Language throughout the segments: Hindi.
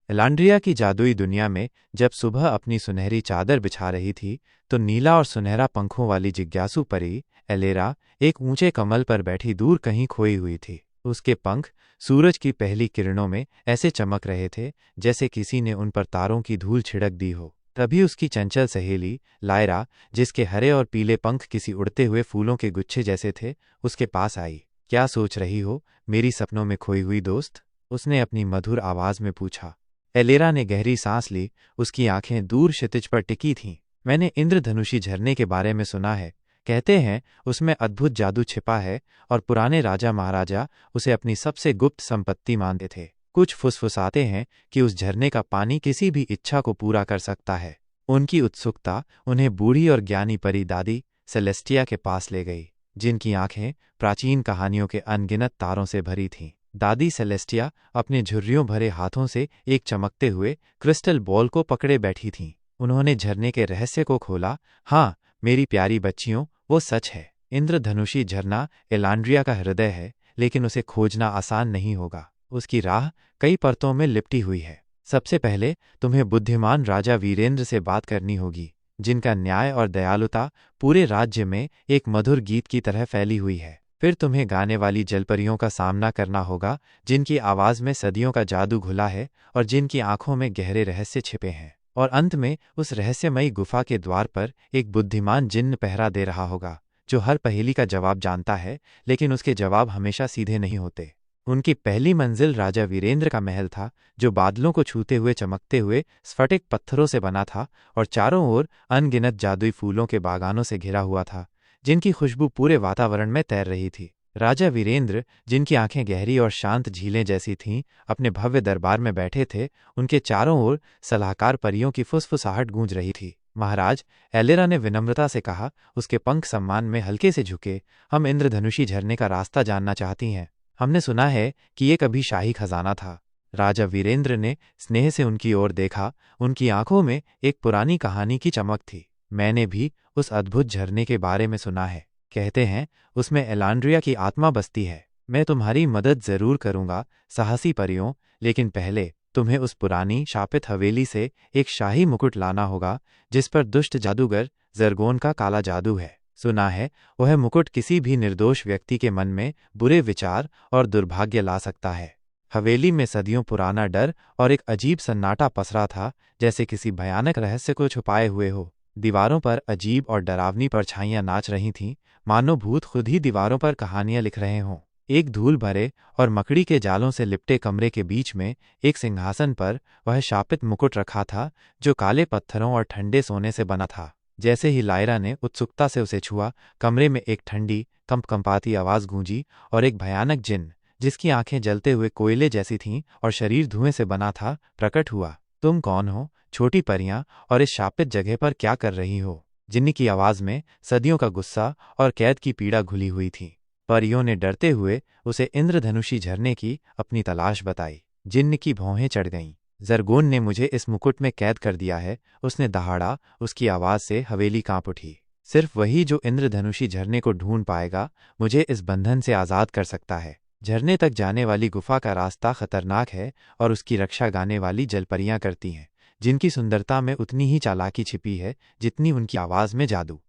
एलांड्रिया की जादुई दुनिया में जब सुबह अपनी सुनहरी चादर बिछा रही थी तो नीला और सुनहरा पंखों वाली जिज्ञासु परी एलेरा एक ऊंचे कमल पर बैठी दूर कहीं खोई हुई थी। उसके पंख सूरज की पहली किरणों में ऐसे चमक रहे थे जैसे किसी ने उन पर तारों की धूल छिड़क दी हो। तभी उसकी चंचल सहेली लायरा, जिसके हरे और पीले पंख किसी उड़ते हुए फूलों के गुच्छे जैसे थे, उसके पास आई। क्या सोच रही हो मेरी सपनों में खोई हुई दोस्त? उसने अपनी मधुर आवाज में पूछा। एलेरा ने गहरी सांस ली। उसकी आंखें दूर क्षितिज पर टिकी थीं। मैंने इंद्रधनुषी झरने के बारे में सुना है। कहते हैं उसमें अद्भुत जादू छिपा है और पुराने राजा महाराजा उसे अपनी सबसे गुप्त संपत्ति मानते थे। कुछ फुसफुसाते हैं कि उस झरने का पानी किसी भी इच्छा को पूरा कर सकता है। उनकी उत्सुकता उन्हें बूढ़ी और ज्ञानी परी दादी सेलेस्टिया के पास ले गई, जिनकी आंखें प्राचीन कहानियों के अनगिनत तारों से भरी थीं। दादी सेलेस्टिया अपने झुर्रियों भरे हाथों से एक चमकते हुए क्रिस्टल बॉल को पकड़े बैठी थीं। उन्होंने झरने के रहस्य को खोला। हाँ मेरी प्यारी बच्चियों, वो सच है। इंद्रधनुषी झरना एलांड्रिया का हृदय है, लेकिन उसे खोजना आसान नहीं होगा। उसकी राह कई परतों में लिपटी हुई है। सबसे पहले तुम्हें बुद्धिमान राजा वीरेंद्र से बात करनी होगी, जिनका न्याय और दयालुता पूरे राज्य में एक मधुर गीत की तरह फैली हुई है। फिर तुम्हें गाने वाली जलपरियों का सामना करना होगा, जिनकी आवाज़ में सदियों का जादू घुला है और जिनकी आंखों में गहरे रहस्य छिपे हैं। और अंत में उस रहस्यमयी गुफा के द्वार पर एक बुद्धिमान जिन्न पहरा दे रहा होगा, जो हर पहेली का जवाब जानता है, लेकिन उसके जवाब हमेशा सीधे नहीं होते। उनकी पहली मंजिल राजा वीरेंद्र का महल था, जो बादलों को छूते हुए चमकते हुए स्फटिक पत्थरों से बना था और चारों ओर अनगिनत जादुई फूलों के बागानों से घिरा हुआ था, जिनकी खुशबू पूरे वातावरण में तैर रही थी। राजा वीरेंद्र, जिनकी आंखें गहरी और शांत झीलें जैसी थीं, अपने भव्य दरबार में बैठे थे। उनके चारों ओर सलाहकार परियों की फुसफुसाहट गूंज रही थी। महाराज, एलेरा ने विनम्रता से कहा, उसके पंख सम्मान में हल्के से झुके, हम इंद्रधनुषी झरने का रास्ता जानना चाहती हैं। हमने सुना है कि ये कभी शाही खजाना था। राजा वीरेंद्र ने स्नेह से उनकी ओर देखा। उनकी आंखों में एक पुरानी कहानी की चमक थी। मैंने भी उस अद्भुत झरने के बारे में सुना है। कहते हैं उसमें एलांड्रिया की आत्मा बसती है। मैं तुम्हारी मदद जरूर करूंगा साहसी परियों, लेकिन पहले तुम्हें उस पुरानी शापित हवेली से एक शाही मुकुट लाना होगा, जिस पर दुष्ट जादूगर जरगोन का काला जादू है। सुना है वह मुकुट किसी भी निर्दोष व्यक्ति के मन में बुरे विचार और दुर्भाग्य ला सकता है। हवेली में सदियों पुराना डर और एक अजीब सन्नाटा पसरा था, जैसे किसी भयानक रहस्य को छुपाए हुए हो। दीवारों पर अजीब और डरावनी परछाइयां नाच रही थीं, मानो भूत खुद ही दीवारों पर कहानियां लिख रहे हों। एक धूल भरे और मकड़ी के जालों से लिपटे कमरे के बीच में एक सिंहासन पर वह शापित मुकुट रखा था, जो काले पत्थरों और ठंडे सोने से बना था। जैसे ही लायरा ने उत्सुकता से उसे छुआ, कमरे में एक ठंडी कंपकंपाती आवाज गूंजी और एक भयानक जिन्न, जिसकी आंखें जलते हुए कोयले जैसी थीं और शरीर धुएं से बना था, प्रकट हुआ। तुम कौन हो, छोटी परियां, और इस शापित जगह पर क्या कर रही हो? जिन्नी की आवाज में सदियों का गुस्सा और कैद की पीड़ा घुली हुई थी। परियों ने डरते हुए उसे इंद्रधनुषी झरने की अपनी तलाश बताई। जिन्न की भौहें चढ़ गईं। जरगोन ने मुझे इस मुकुट में कैद कर दिया है, उसने दहाड़ा। उसकी आवाज से हवेली कांप उठी। सिर्फ वही जो इंद्रधनुषी झरने को ढूंढ पाएगा मुझे इस बंधन से आजाद कर सकता है। झरने तक जाने वाली गुफा का रास्ता खतरनाक है और उसकी रक्षा गाने वाली जलपरियां करती हैं, जिनकी सुंदरता में उतनी ही चालाकी छिपी है जितनी उनकी आवाज में जादू।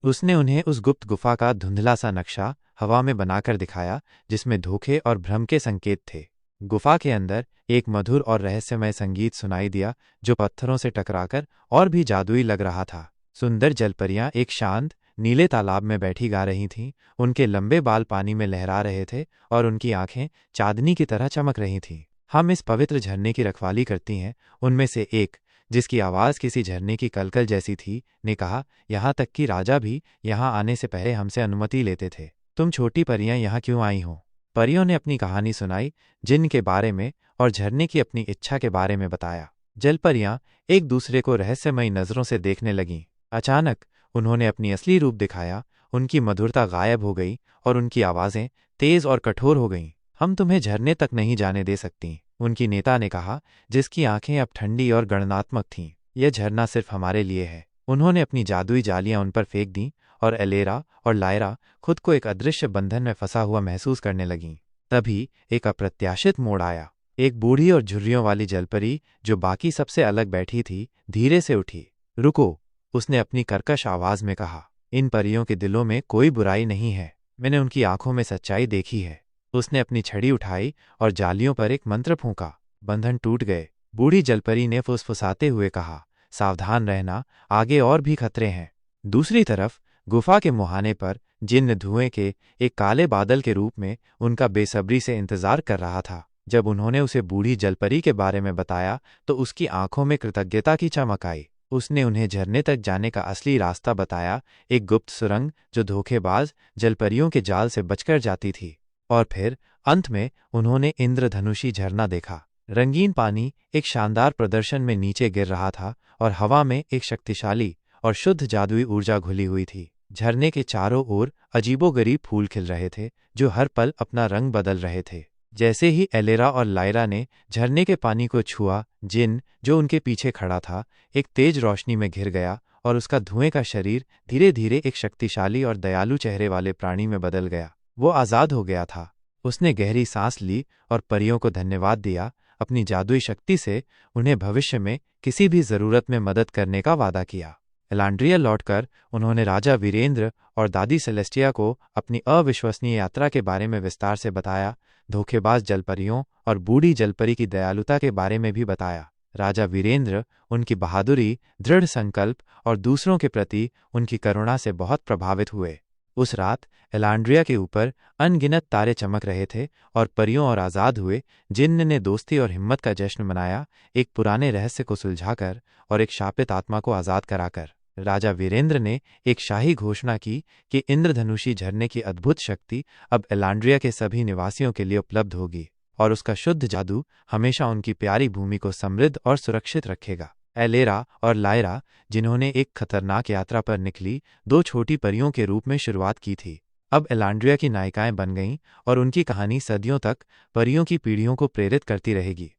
उसने उन्हें उस गुप्त गुफा का धुंधला सा नक्शा हवा में बनाकर दिखाया, जिसमें धोखे और भ्रम के संकेत थे। गुफा के अंदर एक मधुर और रहस्यमय संगीत सुनाई दिया, जो पत्थरों से टकराकर और भी जादुई लग रहा था। सुंदर जलपरियां एक शांत नीले तालाब में बैठी गा रही थीं। उनके लंबे बाल पानी में लहरा रहे थे और उनकी आंखें चांदनी की तरह चमक रही थीं। हम इस पवित्र झरने की रखवाली करती हैं, उनमें से एक, जिसकी आवाज़ किसी झरने की कलकल जैसी थी, ने कहा। यहाँ तक कि राजा भी यहाँ आने से पहले हमसे अनुमति लेते थे। तुम छोटी परियां यहाँ क्यों आई हो? परियों ने अपनी कहानी सुनाई, जिन्न के बारे में और झरने की अपनी इच्छा के बारे में बताया। जलपरियां एक दूसरे को रहस्यमयी नजरों से देखने लगीं। अचानक उन्होंने अपनी असली रूप दिखाया। उनकी मधुरता गायब हो गई और उनकी आवाज़ें तेज और कठोर हो गईं। हम तुम्हें झरने तक नहीं जाने दे सकती, उनकी नेता ने कहा, जिसकी आंखें अब ठंडी और गणनात्मक थीं। यह झरना सिर्फ हमारे लिए है। उन्होंने अपनी जादुई जालियां उन पर फेंक दीं और एलेरा और लायरा खुद को एक अदृश्य बंधन में फंसा हुआ महसूस करने लगीं। तभी एक अप्रत्याशित मोड़ आया। एक बूढ़ी और झुर्रियों वाली जलपरी, जो बाकी सबसे अलग बैठी थी, धीरे से उठी। रुको, उसने अपनी कर्कश आवाज में कहा। इन परियों के दिलों में कोई बुराई नहीं है। मैंने उनकी आंखों में सच्चाई देखी है। उसने अपनी छड़ी उठाई और जालियों पर एक मंत्र फूंका। बंधन टूट गए। बूढ़ी जलपरी ने फुसफुसाते हुए कहा, सावधान रहना, आगे और भी खतरे हैं। दूसरी तरफ गुफा के मुहाने पर जिन्न धुएं के एक काले बादल के रूप में उनका बेसब्री से इंतजार कर रहा था। जब उन्होंने उसे बूढ़ी जलपरी के बारे में बताया तो उसकी आंखों में कृतज्ञता की चमक आई। उसने उन्हें झरने तक जाने का असली रास्ता बताया, एक गुप्त सुरंग जो धोखेबाज जलपरियों के जाल से बचकर जाती थी। और फिर अंत में उन्होंने इंद्रधनुषी झरना देखा। रंगीन पानी एक शानदार प्रदर्शन में नीचे गिर रहा था और हवा में एक शक्तिशाली और शुद्ध जादुई ऊर्जा घुली हुई थी। झरने के चारों ओर अजीबोगरीब फूल खिल रहे थे, जो हर पल अपना रंग बदल रहे थे। जैसे ही एलेरा और लायरा ने झरने के पानी को छुआ, जिन जो उनके पीछे खड़ा था एक तेज रोशनी में घिर गया और उसका धुएं का शरीर धीरे धीरे एक शक्तिशाली और दयालु चेहरे वाले प्राणी में बदल गया। वो आज़ाद हो गया था। उसने गहरी सांस ली और परियों को धन्यवाद दिया। अपनी जादुई शक्ति से उन्हें भविष्य में किसी भी जरूरत में मदद करने का वादा किया। एलांड्रिया लौटकर उन्होंने राजा वीरेंद्र और दादी सेलेस्टिया को अपनी अविश्वसनीय यात्रा के बारे में विस्तार से बताया। धोखेबाज जलपरियों और बूढ़ी जलपरी की दयालुता के बारे में भी बताया। राजा वीरेंद्र उनकी बहादुरी, दृढ़ संकल्प और दूसरों के प्रति उनकी करुणा से बहुत प्रभावित हुए। उस रात एलांड्रिया के ऊपर अनगिनत तारे चमक रहे थे और परियों और आज़ाद हुए जिन्न ने दोस्ती और हिम्मत का जश्न मनाया, एक पुराने रहस्य को सुलझाकर और एक शापित आत्मा को आज़ाद कराकर। राजा वीरेंद्र ने एक शाही घोषणा की कि इंद्रधनुषी झरने की अद्भुत शक्ति अब एलांड्रिया के सभी निवासियों के लिए उपलब्ध होगी और उसका शुद्ध जादू हमेशा उनकी प्यारी भूमि को समृद्ध और सुरक्षित रखेगा। एलेरा और लायरा, जिन्होंने एक खतरनाक यात्रा पर निकली दो छोटी परियों के रूप में शुरुआत की थी, अब एलांड्रिया की नायिकाएं बन गईं और उनकी कहानी सदियों तक परियों की पीढ़ियों को प्रेरित करती रहेगी।